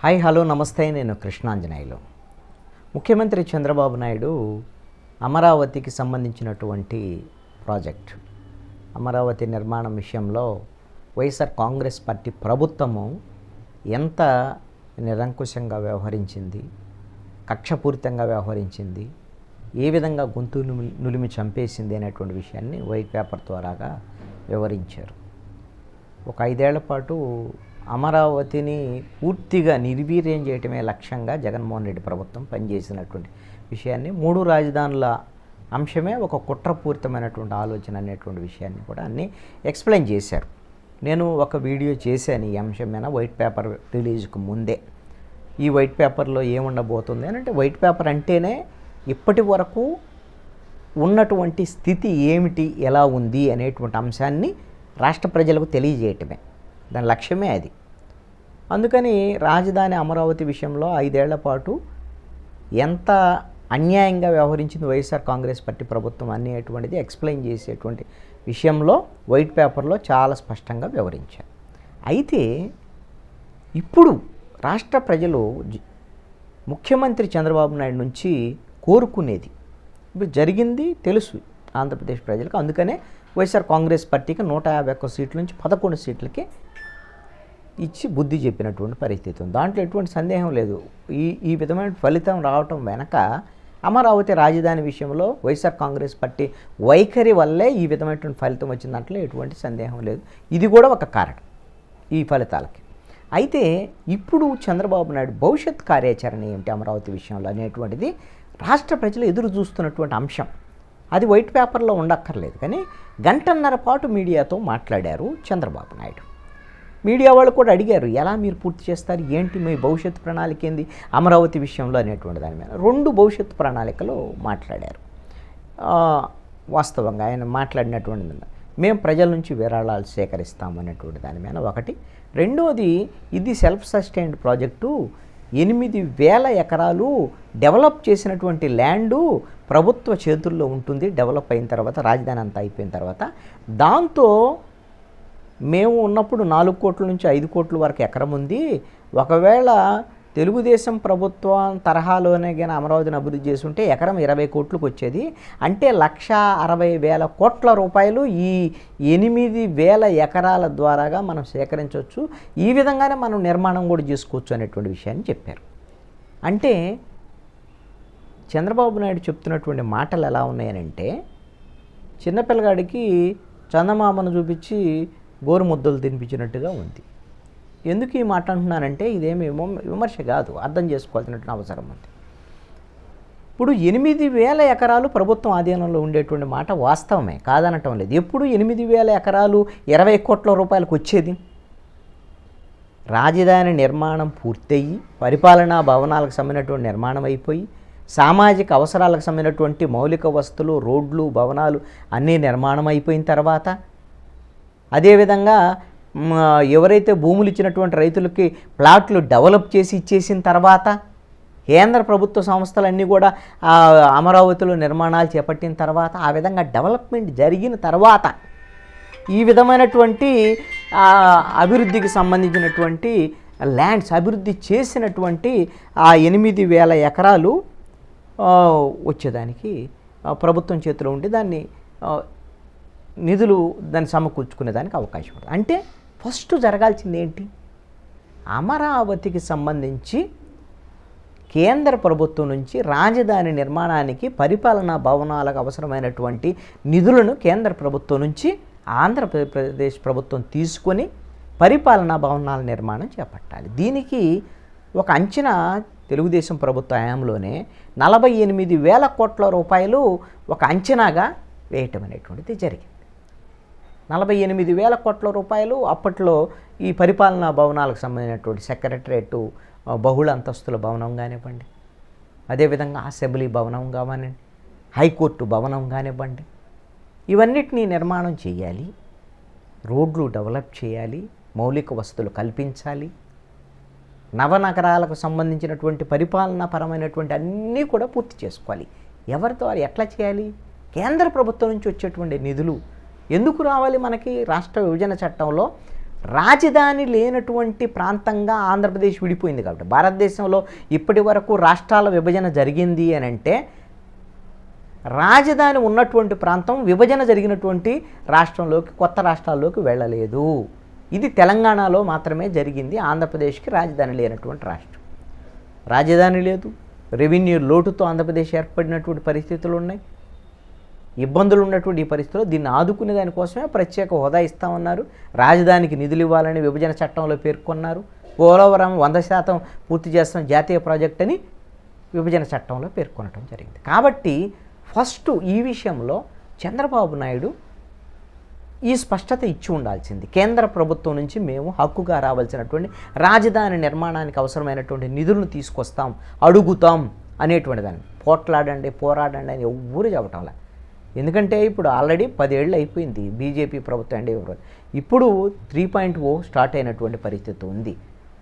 Hi hello నమస్తే, నేను కృష్ణాంజనేయులు. ముఖ్యమంత్రి చంద్రబాబు నాయుడు అమరావతికి సంబంధించినటువంటి ప్రాజెక్ట్ అమరావతి నిర్మాణం విషయంలో వైఎస్ఆర్ కాంగ్రెస్ పార్టీ ప్రభుత్వము ఎంత నిరంకుశంగా వ్యవహరించింది, కక్షపూరితంగా వ్యవహరించింది, ఏ విధంగా గొంతు నులిమి చంపేసింది అనేటువంటి విషయాన్ని వైట్ పేపర్ ద్వారాగా వివరించారు. ఒక 5 ఏళ్ల పాటు అమరావతిని పూర్తిగా నిర్వీర్యం చేయటమే లక్ష్యంగా జగన్మోహన్ రెడ్డి ప్రభుత్వం పనిచేసినటువంటి విషయాన్ని, 3 రాజధానుల అంశమే ఒక కుట్రపూరితమైనటువంటి ఆలోచన అనేటువంటి విషయాన్ని కూడా అన్నీ ఎక్స్ప్లెయిన్ చేశారు. నేను ఒక వీడియో చేశాను ఈ అంశం మీద వైట్ పేపర్ రిలీజ్కు ముందే. ఈ వైట్ పేపర్లో ఏముండబోతుంది అని అంటే, వైట్ పేపర్ అంటేనే ఇప్పటి వరకు ఉన్నటువంటి స్థితి ఏమిటి, ఎలా ఉంది అనేటువంటి అంశాన్ని రాష్ట్ర ప్రజలకు తెలియజేయటమే దాని లక్ష్యమే అది. అందుకని రాజధాని అమరావతి విషయంలో 5 ఏళ్ల పాటు ఎంత అన్యాయంగా వ్యవహరించింది వైఎస్ఆర్ కాంగ్రెస్ పార్టీ ప్రభుత్వం అనేటువంటిది ఎక్స్ప్లెయిన్ చేసేటువంటి విషయంలో వైట్ పేపర్లో చాలా స్పష్టంగా వివరించారు. అయితే ఇప్పుడు రాష్ట్ర ప్రజలు ముఖ్యమంత్రి చంద్రబాబు నాయుడు నుంచి కోరుకునేది ఇప్పుడు జరిగింది తెలుసు ఆంధ్రప్రదేశ్ ప్రజలకు. అందుకనే వైఎస్ఆర్ కాంగ్రెస్ పార్టీకి 151 సీట్ల నుంచి 11 సీట్లకి ఇచ్చి బుద్ధి చెప్పినటువంటి పరిస్థితి ఉంది. దాంట్లో ఎటువంటి సందేహం లేదు. ఈ విధమైన ఫలితం రావటం వెనక అమరావతి రాజధాని విషయంలో వైఎస్ఆర్ కాంగ్రెస్ పార్టీ వైఖరి వల్లే ఈ విధమైనటువంటి ఫలితం వచ్చిన దాంట్లో ఎటువంటి సందేహం లేదు. ఇది కూడా ఒక కారణం ఈ ఫలితాలకి. అయితే ఇప్పుడు చంద్రబాబు నాయుడు భవిష్యత్ కార్యాచరణ ఏమిటి అమరావతి విషయంలో అనేటువంటిది రాష్ట్ర ప్రజలు ఎదురు చూస్తున్నటువంటి అంశం. అది వైట్ పేపర్లో ఉండక్కర్లేదు, కానీ 1.5 గంటల పాటు మీడియాతో మాట్లాడారు చంద్రబాబు నాయుడు. మీడియా వాళ్ళు కూడా అడిగారు, ఎలా మీరు పూర్తి చేస్తారు, ఏంటి మీ భవిష్యత్తు ప్రణాళిక ఏంది అమరావతి విషయంలో అనేటువంటి దాని మీద. 2 భవిష్యత్తు ప్రణాళికలు మాట్లాడారు. వాస్తవంగా ఆయన మాట్లాడినటువంటి మేము ప్రజల నుంచి విరాళాలు సేకరిస్తాం అనేటువంటి దాని మీద ఒకటి. రెండోది, ఇది సెల్ఫ్ సస్టైన్డ్ ప్రాజెక్టు, 8,000 ఎకరాలు డెవలప్ చేసినటువంటి ల్యాండు ప్రభుత్వ చేతుల్లో ఉంటుంది డెవలప్ అయిన తర్వాత, రాజధాని అంతా అయిపోయిన తర్వాత. దాంతో మేము ఉన్నప్పుడు 4 కోట్ల నుంచి 5 కోట్ల వరకు ఎకరం ఉంది. ఒకవేళ తెలుగుదేశం ప్రభుత్వం తరహాలోనే కానీ అమరావతిని అభివృద్ధి చేస్తుంటే ఎకరం 20 కోట్లకు వచ్చేది. అంటే 1,60,000 కోట్ల రూపాయలు ఈ 8,000 ఎకరాల ద్వారాగా మనం సేకరించవచ్చు. ఈ విధంగానే మనం నిర్మాణం కూడా చేసుకోవచ్చు అనేటువంటి విషయాన్ని చెప్పారు. అంటే చంద్రబాబు నాయుడు చెప్తున్నటువంటి మాటలు ఎలా ఉన్నాయనంటే, చిన్నపిల్లగాడికి చందమామను చూపించి గోరుముద్దలు తినిపించినట్టుగా ఉంది. ఎందుకు ఈ మాట అంటున్నానంటే, ఇదేమి విమర్శ కాదు, అర్థం చేసుకోవాల్సినటువంటి అవసరం ఉంది. ఇప్పుడు 8,000 ఎకరాలు ప్రభుత్వం ఆధీనంలో ఉండేటువంటి మాట వాస్తవమే, కాదనటం లేదు. ఎప్పుడు 8,000 ఎకరాలు 20 కోట్ల రూపాయలకు వచ్చేది? రాజధాని నిర్మాణం పూర్తయ్యి, పరిపాలనా భవనాలకు సంబంధించినటువంటి నిర్మాణం అయిపోయి, సామాజిక అవసరాలకు సంబంధించినటువంటి మౌలిక వస్తువులు, రోడ్లు, భవనాలు అన్నీ నిర్మాణం అయిపోయిన తర్వాత, అదేవిధంగా ఎవరైతే భూములు ఇచ్చినటువంటి రైతులకి ప్లాట్లు డెవలప్ చేసి ఇచ్చేసిన తర్వాత, కేంద్ర ప్రభుత్వ సంస్థలన్నీ కూడా అమరావతిలో నిర్మాణాలు చేపట్టిన తర్వాత, ఆ విధంగా డెవలప్మెంట్ జరిగిన తర్వాత ఈ విధమైనటువంటి అభివృద్ధికి సంబంధించినటువంటి ల్యాండ్స్ అభివృద్ధి చేసినటువంటి ఆ 8,000 ఎకరాలు వచ్చేదానికి ప్రభుత్వం చేతిలో ఉండి దాన్ని నిధులు దాన్ని సమకూర్చుకునేదానికి అవకాశం ఉంటుంది. అంటే ఫస్ట్ జరగాల్సింది ఏంటి? అమరావతికి సంబంధించి కేంద్ర ప్రభుత్వం నుంచి రాజధాని నిర్మాణానికి, పరిపాలనా భవనాలకు అవసరమైనటువంటి నిధులను కేంద్ర ప్రభుత్వం నుంచి ఆంధ్రప్రదేశ్ ప్రభుత్వం తీసుకొని పరిపాలనా భవనాల నిర్మాణం చేపట్టాలి. దీనికి ఒక అంచనా తెలుగుదేశం ప్రభుత్వ హయాంలోనే 48,000 కోట్ల రూపాయలు ఒక అంచనాగా వేయటం అనేటువంటిది జరిగింది. 48,000 కోట్ల రూపాయలు అప్పట్లో ఈ పరిపాలనా భవనాలకు సంబంధించినటువంటి సెక్రటరేటు, బహుళ అంతస్తుల భవనం కానివ్వండి, అదేవిధంగా అసెంబ్లీ భవనం కానివ్వండి, హైకోర్టు భవనం కానివ్వండి, ఇవన్నిటినీ నిర్మాణం చేయాలి, రోడ్లు డెవలప్ చేయాలి, మౌలిక వసతులు కల్పించాలి, నవనగరాలకు సంబంధించినటువంటి పరిపాలనాపరమైనటువంటి అన్నీ కూడా పూర్తి చేసుకోవాలి. ఎవరితో ఎట్లా చేయాలి? కేంద్ర ప్రభుత్వం నుంచి వచ్చేటువంటి నిధులు ఎందుకు రావాలి మనకి? రాష్ట్ర విభజన చట్టంలో రాజధాని లేనటువంటి ప్రాంతంగా ఆంధ్రప్రదేశ్ విడిపోయింది కాబట్టి భారతదేశంలో ఇప్పటి వరకు రాష్ట్రాల విభజన జరిగింది అని అంటే రాజధాని ఉన్నటువంటి ప్రాంతం విభజన జరిగినటువంటి రాష్ట్రంలోకి కొత్త రాష్ట్రాల్లోకి వెళ్ళలేదు. ఇది తెలంగాణలో మాత్రమే జరిగింది. ఆంధ్రప్రదేశ్కి రాజధాని లేనటువంటి రాష్ట్రం, రాజధాని లేదు, రెవెన్యూ లోటుతో ఆంధ్రప్రదేశ్ ఏర్పడినటువంటి పరిస్థితులు ఉన్నాయి. ఇబ్బందులు ఉన్నటువంటి ఈ పరిస్థితుల్లో దీన్ని ఆదుకునే దానికోసమే ప్రత్యేక హోదా ఇస్తామన్నారు. రాజధానికి నిధులు ఇవ్వాలని విభజన చట్టంలో పేర్కొన్నారు. పోలవరం 100% పూర్తి చేస్తాం జాతీయ ప్రాజెక్ట్ అని విభజన చట్టంలో పేర్కొనడం జరిగింది. కాబట్టి ఫస్ట్ ఈ విషయంలో చంద్రబాబు నాయుడు ఈ స్పష్టత ఇచ్చి ఉండాల్సింది. కేంద్ర ప్రభుత్వం నుంచి మేము హక్కుగా రావాల్సినటువంటి రాజధాని నిర్మాణానికి అవసరమైనటువంటి నిధులను తీసుకొస్తాం, అడుగుతాం అనేటువంటి దాన్ని పోరాడండి అని ఎవ్వరూ చెప్పటంలా. ఎందుకంటే ఇప్పుడు ఆల్రెడీ 10 ఏళ్ళు అయిపోయింది బీజేపీ ప్రభుత్వం అండి. ఇప్పుడు 3.0 స్టార్ట్ అయినటువంటి పరిస్థితి ఉంది.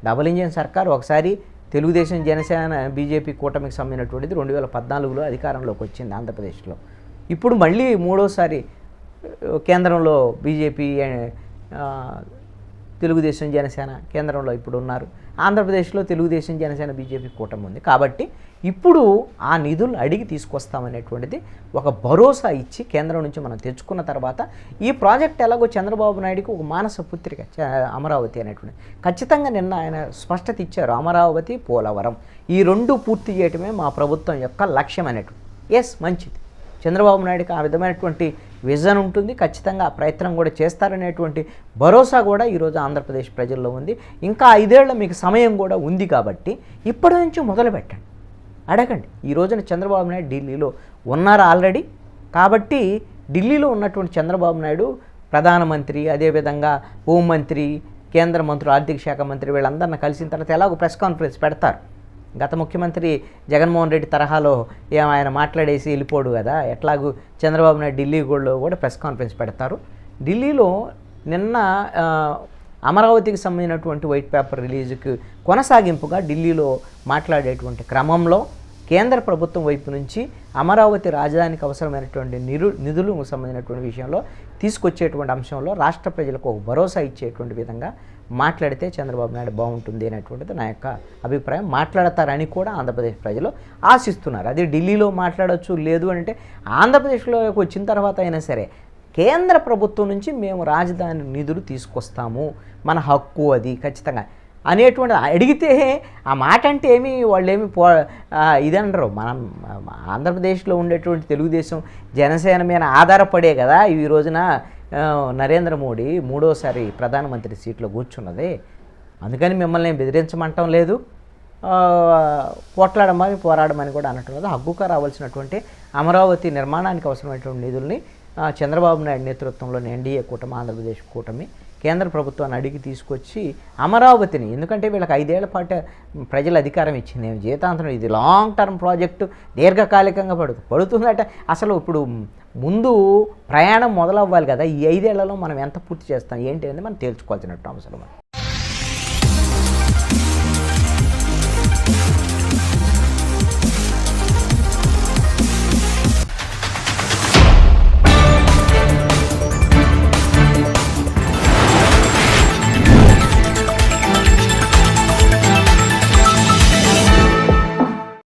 డబుల్ ఇంజిన్ సర్కార్ ఒకసారి తెలుగుదేశం జనసేన బీజేపీ కూటమికి సంబంధించినటువంటిది 2014లో అధికారంలోకి వచ్చింది ఆంధ్రప్రదేశ్లో. ఇప్పుడు మళ్ళీ మూడోసారి కేంద్రంలో బీజేపీ తెలుగుదేశం జనసేన కేంద్రంలో ఇప్పుడు ఉన్నారు. ఆంధ్రప్రదేశ్లో తెలుగుదేశం జనసేన బీజేపీ కూటమి ఉంది. కాబట్టి ఇప్పుడు ఆ నిధులు అడిగి తీసుకొస్తామనేటువంటిది ఒక భరోసా ఇచ్చి కేంద్రం నుంచి మనం తెచ్చుకున్న తర్వాత ఈ ప్రాజెక్ట్ ఎలాగో చంద్రబాబు నాయుడుకి ఒక మానస పుత్రిక అమరావతి అనేటువంటి ఖచ్చితంగా నిన్న ఆయన స్పష్టత ఇచ్చారు. అమరావతి, పోలవరం ఈ రెండు పూర్తి చేయటమే మా ప్రభుత్వం యొక్క లక్ష్యం అనేటువంటి. ఎస్, మంచిది. చంద్రబాబు నాయుడుకి ఆ విధమైనటువంటి విజన్ ఉంటుంది. ఖచ్చితంగా ఆ ప్రయత్నం కూడా చేస్తారనేటువంటి భరోసా కూడా ఈరోజు ఆంధ్రప్రదేశ్ ప్రజల్లో ఉంది. ఇంకా 5 ఏళ్ల మీకు సమయం కూడా ఉంది కాబట్టి ఇప్పటి నుంచి మొదలు పెట్టండి, అడగండి. ఈ రోజున చంద్రబాబు నాయుడు ఢిల్లీలో ఉన్నారు ఆల్రెడీ. కాబట్టి ఢిల్లీలో ఉన్నటువంటి చంద్రబాబు నాయుడు ప్రధానమంత్రి, అదేవిధంగా హోంమంత్రి, కేంద్ర మంత్రులు, ఆర్థిక శాఖ మంత్రి వీళ్ళందరిని కలిసిన తర్వాత ఎలాగో ప్రెస్ కాన్ఫరెన్స్ పెడతారు. గత ముఖ్యమంత్రి జగన్మోహన్ రెడ్డి తరహాలో ఆయన మాట్లాడేసి వెళ్ళిపోడు కదా, ఎట్లాగూ చంద్రబాబు నాయుడు ఢిల్లీ కూడా ప్రెస్ కాన్ఫరెన్స్ పెడతారు. ఢిల్లీలో నిన్న అమరావతికి సంబంధించినటువంటి వైట్ పేపర్ రిలీజుకి కొనసాగింపుగా ఢిల్లీలో మాట్లాడేటువంటి క్రమంలో కేంద్ర ప్రభుత్వం వైపు నుంచి అమరావతి రాజధానికి అవసరమైనటువంటి నిధులకు సంబంధించినటువంటి విషయంలో తీసుకొచ్చేటువంటి అంశంలో రాష్ట్ర ప్రజలకు ఒక భరోసా ఇచ్చేటువంటి విధంగా మాట్లాడితే చంద్రబాబు నాయుడు బాగుంటుంది అనేటువంటిది నా యొక్క అభిప్రాయం. మాట్లాడతారని కూడా ఆంధ్రప్రదేశ్ ప్రజలు ఆశిస్తున్నారు. అది ఢిల్లీలో మాట్లాడవచ్చు, లేదు అంటే ఆంధ్రప్రదేశ్లోకి వచ్చిన తర్వాత అయినా సరే కేంద్ర ప్రభుత్వం నుంచి మేము రాజధాని నిధులు తీసుకొస్తాము, మన హక్కు అది ఖచ్చితంగా అనేటువంటి అడిగితే ఆ మాట అంటే ఏమి వాళ్ళు ఏమి ఇదనరు. మనం ఆంధ్రప్రదేశ్లో ఉండేటువంటి తెలుగుదేశం జనసేన మీద ఆధారపడే కదా ఈ రోజున నరేంద్ర మోడీ 3వసారి ప్రధానమంత్రి సీట్లో కూర్చున్నది. అందుకని మిమ్మల్ని బెదిరించమంటం లేదు, పోరాడమని కూడా అనటం లేదు. హక్కుగా రావాల్సినటువంటి అమరావతి నిర్మాణానికి అవసరమైనటువంటి నిధుల్ని చంద్రబాబు నాయుడు నేతృత్వంలోని ఎన్డీఏ కూటమి, ఆంధ్రప్రదేశ్ కూటమి కేంద్ర ప్రభుత్వాన్ని అడిగి తీసుకొచ్చి అమరావతిని, ఎందుకంటే వీళ్ళకి 5 ఏళ్ల పాటు ప్రజలు అధికారం ఇచ్చింది, జీవితాంతరం ఇది లాంగ్ టర్మ్ ప్రాజెక్టు, దీర్ఘకాలికంగా పడుతుందట. అసలు ఇప్పుడు ముందు ప్రయాణం మొదలవ్వాలి కదా, ఈ 5 ఏళ్లలో మనం ఎంత పూర్తి చేస్తాం ఏంటి అనేది మనం తేల్చుకోవాల్సినట్టు అవసరం.